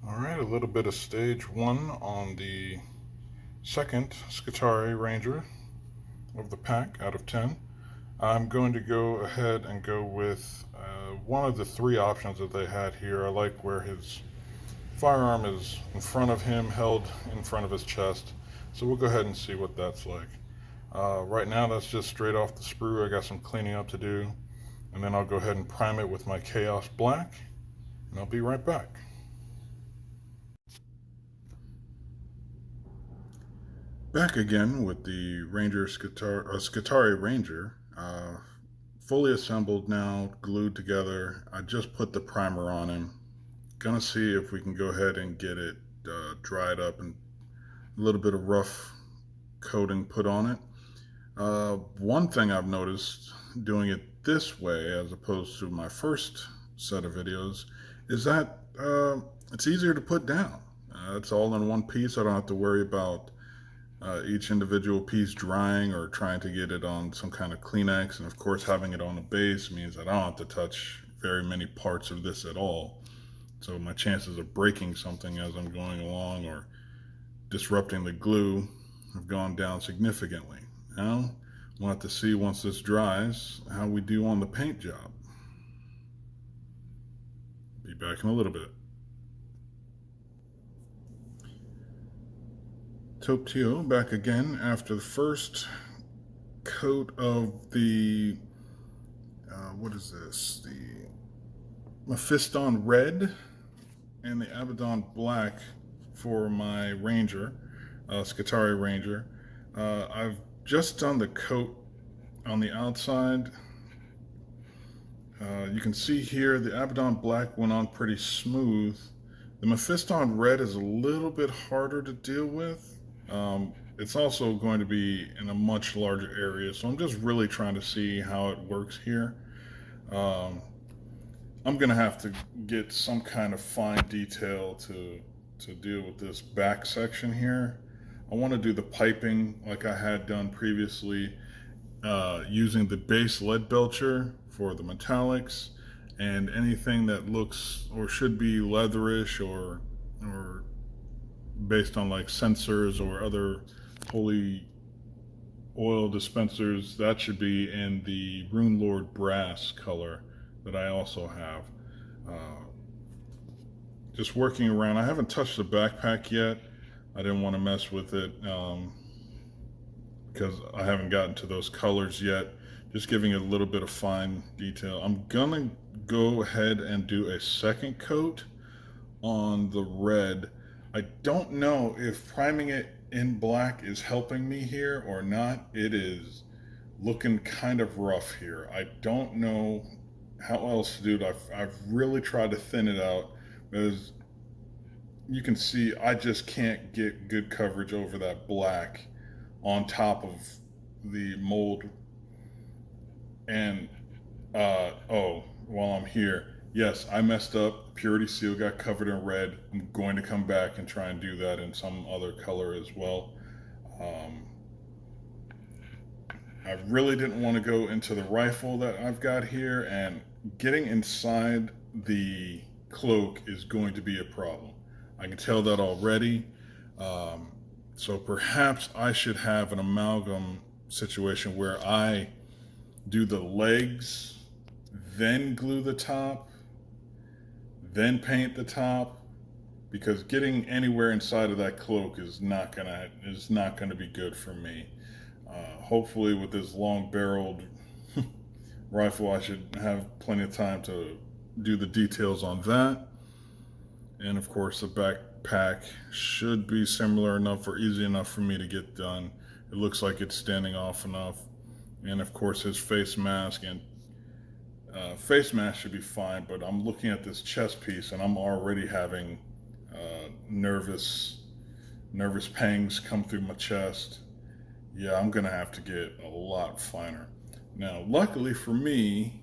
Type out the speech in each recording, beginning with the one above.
All right, a little bit of stage one on the second Scutari Ranger of the pack out of 10. I'm going to go ahead and go with one of the three options that they had here. I like where his firearm is in front of him, held in front of his chest. So we'll go ahead and see what that's like. Right now, that's just straight off the sprue. I got some cleaning up to do. And then I'll go ahead and prime it with my Chaos Black. And I'll be right back. Back again with the Scutari Ranger, fully assembled now, glued together. I just put the primer on him. Gonna see if we can go ahead and get it dried up and a little bit of rough coating put on it. One thing I've noticed doing it this way as opposed to my first set of videos is that it's easier to put down. It's all in one piece. I don't have to worry about each individual piece drying or trying to get it on some kind of Kleenex. And of course, having it on the base means that I don't have to touch very many parts of this at all. So my chances of breaking something as I'm going along or disrupting the glue have gone down significantly. Now, we'll have to see once this dries how we do on the paint job. Be back in a little bit. Toptio back again after the first coat of the what is this? The Mephiston Red and the Abaddon Black for my Ranger, Scutari Ranger. I've just done the coat on the outside. You can see here the Abaddon Black went on pretty smooth. The Mephiston Red is a little bit harder to deal with. It's also going to be in a much larger area, so I'm just really trying to see how it works here. I'm gonna have to get some kind of fine detail to deal with this back section here. I want to do the piping like I had done previously, using the base lead belcher for the metallics, and anything that looks or should be leatherish or based on like sensors or other holy oil dispensers, that should be in the Rune Lord brass color that I also have. Uh, just working around. I haven't touched the backpack yet. I didn't want to mess with it because I haven't gotten to those colors yet. Just giving it a little bit of fine detail. I'm gonna go ahead and do a second coat on the red. I don't know if priming it in black is helping me here or not. It is looking kind of rough here. I don't know how else to do it. I've really tried to thin it out because you can see I just can't get good coverage over that black on top of the mold. And oh, while I'm here, yes, I messed up. Purity Seal got covered in red. I'm going to come back and try and do that in some other color as well. Um, I really didn't want to go into the rifle that I've got here, and getting inside the cloak is going to be a problem. I can tell that already. Um, so perhaps I should have an amalgam situation where I do the legs, then glue the top, then paint the top, because getting anywhere inside of that cloak is not gonna be good for me. Hopefully, with this long-barreled rifle, I should have plenty of time to do the details on that. And of course, the backpack should be similar enough or easy enough for me to get done. It looks like it's standing off enough. And of course, his face mask should be fine. But I'm looking at this chest piece, and I'm already having nervous pangs come through my chest. Yeah, I'm gonna have to get a lot finer. Now, luckily for me,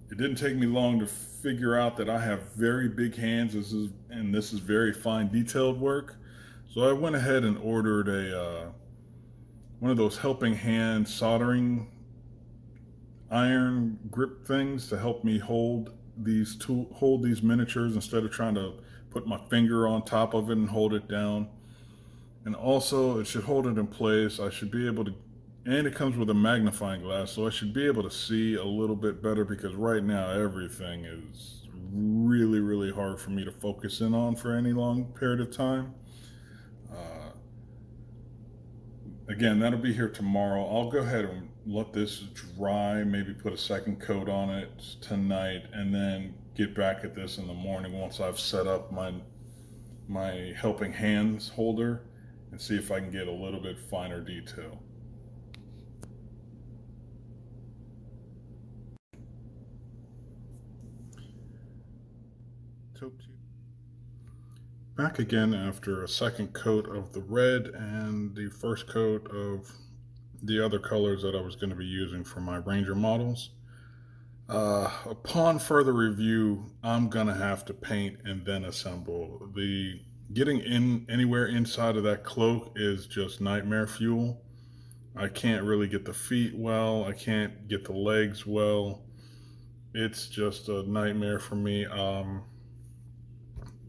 it didn't take me long to figure out that I have very big hands. This is very fine detailed work. So I went ahead and ordered a one of those helping hand soldering iron grip things to help me hold these to hold these miniatures instead of trying to put my finger on top of it and hold it down. And also, it should hold it in place. I should be able to, and it comes with a magnifying glass, so I should be able to see a little bit better because right now everything is really, really hard for me to focus in on for any long period of time. Uh, Again, that'll be here tomorrow. I'll go ahead and let this dry, maybe put a second coat on it tonight, and then get back at this in the morning once I've set up my helping hands holder and see if I can get a little bit finer detail. Back again after a second coat of the red and the first coat of the other colors that I was going to be using for my Ranger models. Upon further review, I'm gonna have to paint and then assemble. The getting in anywhere inside of that cloak is just nightmare fuel. I can't really get the feet well. I can't get the legs well. It's just a nightmare for me.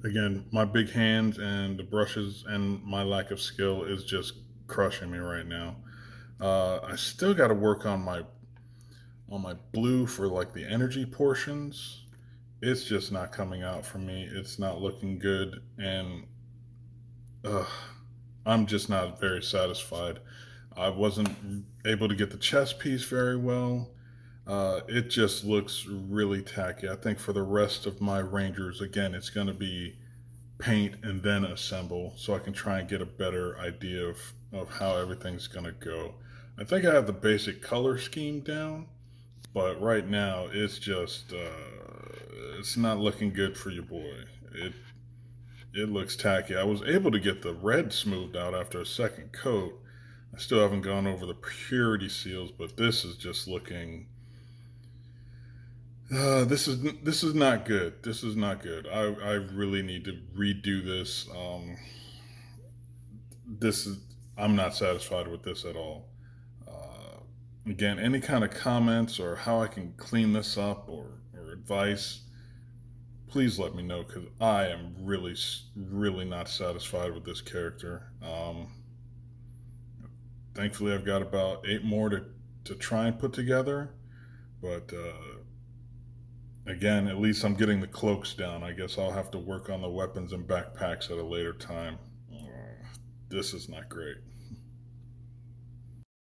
Again, my big hands and the brushes and my lack of skill is just crushing me right now. I still got to work on my blue for like the energy portions. It's just not coming out for me. It's not looking good, and uh, I'm just not very satisfied. I wasn't able to get the chest piece very well. It just looks really tacky. I think for the rest of my Rangers, again, it's going to be paint and then assemble so I can try and get a better idea of how everything's going to go. I think I have the basic color scheme down, but right now it's not looking good for your boy. It it looks tacky. I was able to get the red smoothed out after a second coat. I still haven't gone over the purity seals, but this is just looking. This is not good. This is not good. I really need to redo this. This is I'm not satisfied with this at all. Again, any kind of comments or how I can clean this up or advice, please let me know because I am really, really not satisfied with this character. Thankfully, I've got about 8 more to try and put together, but again, at least I'm getting the cloaks down. I guess I'll have to work on the weapons and backpacks at a later time. This is not great.